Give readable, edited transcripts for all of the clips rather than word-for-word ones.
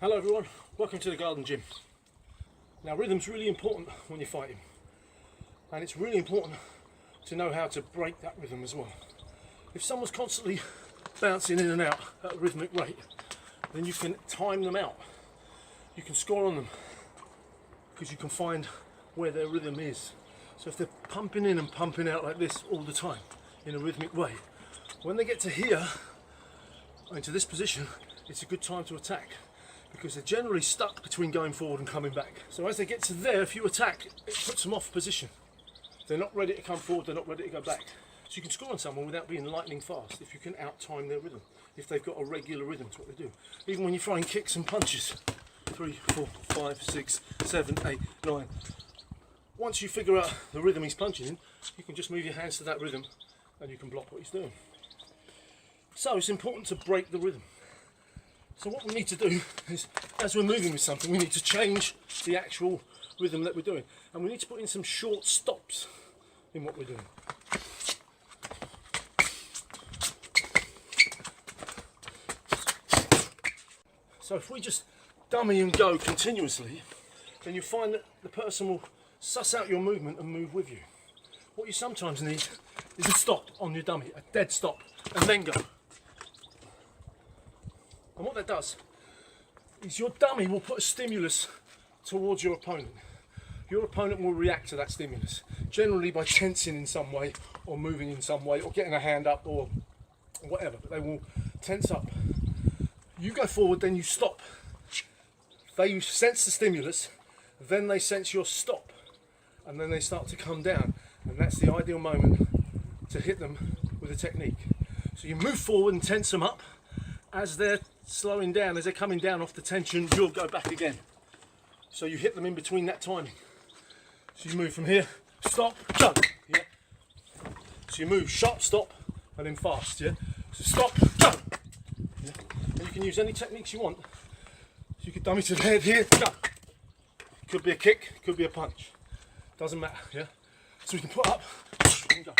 Hello everyone, welcome to the garden gym. Now rhythm's really important when you're fighting, and it's really important to know how to break that rhythm as well. If someone's constantly bouncing in and out at a rhythmic rate, then you can time them out. You can score on them because you can find where their rhythm is. So if they're pumping in and pumping out like this all the time in a rhythmic way, when they get to here, into this position, it's a good time to attack, because they're generally stuck between going forward and coming back. So as they get to there, if you attack, it puts them off position. They're not ready to come forward, they're not ready to go back. So you can score on someone without being lightning fast if you can out-time their rhythm, if they've got a regular rhythm to what they do. Even when you're throwing kicks and punches, 3, 4, 5, 6, 7, 8, 9. Once you figure out the rhythm he's punching in, you can just move your hands to that rhythm and you can block what he's doing. So it's important to break the rhythm. So what we need to do is, as we're moving with something, we need to change the actual rhythm that we're doing. And we need to put in some short stops in what we're doing. So if we just dummy and go continuously, then you find that the person will suss out your movement and move with you. What you sometimes need is a stop on your dummy, a dead stop, and then go. And what that does is your dummy will put a stimulus towards your opponent. Your opponent will react to that stimulus, generally by tensing in some way, or moving in some way, or getting a hand up, or whatever, but they will tense up. You go forward, then you stop. They sense the stimulus, then they sense your stop, and then they start to come down, and that's the ideal moment to hit them with a technique. So you move forward and tense them up. As they're slowing down, as they're coming down off the tension, you'll go back again. So you hit them in between that timing. So you move from here, stop, go, yeah. So you move sharp, stop, and then fast, yeah. So stop, go, yeah. And you can use any techniques you want. So you could dummy to the head here, go. Could be a kick, could be a punch, doesn't matter, yeah. So we can put up and go.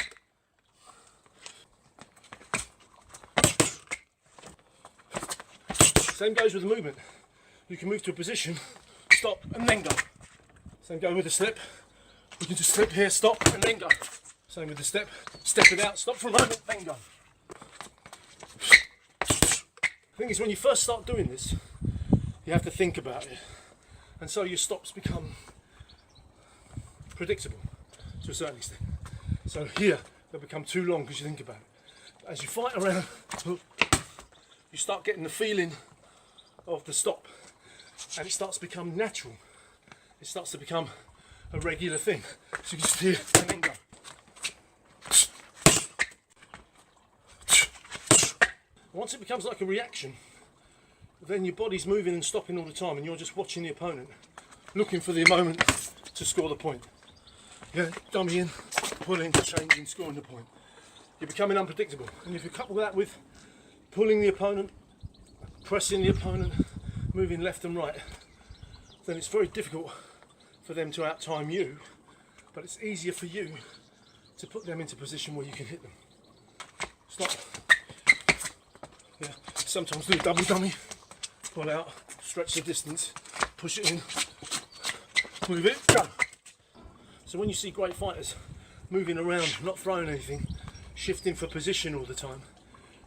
Same goes with the movement. You can move to a position, stop, and then go. Same go with the slip. You can just slip here, stop, and then go. Same with the step it out, stop for a moment, then go. The thing is, when you first start doing this, you have to think about it. And so your stops become predictable to a certain extent. So here, they'll become too long because you think about it. As you fight around, you start getting the feeling of the stop, and it starts to become natural. It starts to become a regular thing. So you can just hear and then go. Once it becomes like a reaction, then your body's moving and stopping all the time, and you're just watching the opponent, looking for the moment to score the point. Yeah, dummying, pulling, changing, scoring the point. You're becoming unpredictable, and if you couple that with pulling the opponent, pressing the opponent, moving left and right, then it's very difficult for them to out-time you, but it's easier for you to put them into a position where you can hit them. Stop. Yeah. Sometimes do a double dummy, pull out, stretch the distance, push it in, move it, go. So when you see great fighters moving around, not throwing anything, shifting for position all the time,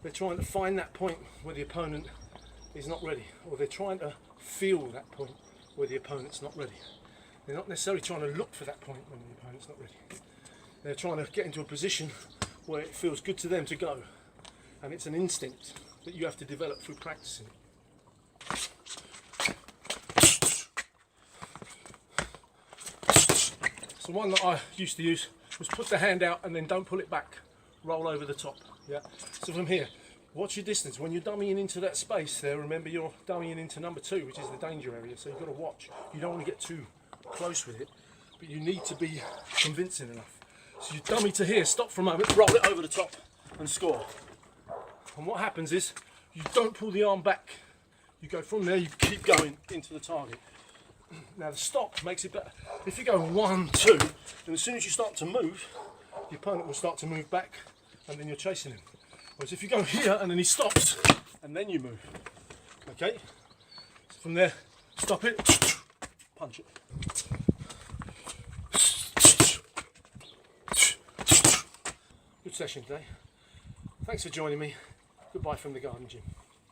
they're trying to find that point where the opponent is not ready, or they're trying to feel that point where the opponent's not ready. They're not necessarily trying to look for that point when the opponent's not ready. They're trying to get into a position where it feels good to them to go, and it's an instinct that you have to develop through practicing it. So one that I used to use was put the hand out and then don't pull it back, roll over the top. Yeah. So from here, watch your distance. When you're dummying into that space there, remember you're dummying into number 2, which is the danger area, so you've got to watch. You don't want to get too close with it, but you need to be convincing enough. So you dummy to here, stop for a moment, roll it over the top and score. And what happens is, you don't pull the arm back. You go from there, you keep going into the target. Now the stop makes it better. If you go 1, 2, then as soon as you start to move, the opponent will start to move back, and then you're chasing him. Whereas if you go here and then he stops, and then you move. Okay? From there, stop it, punch it. Good session today. Thanks for joining me. Goodbye from the garden gym.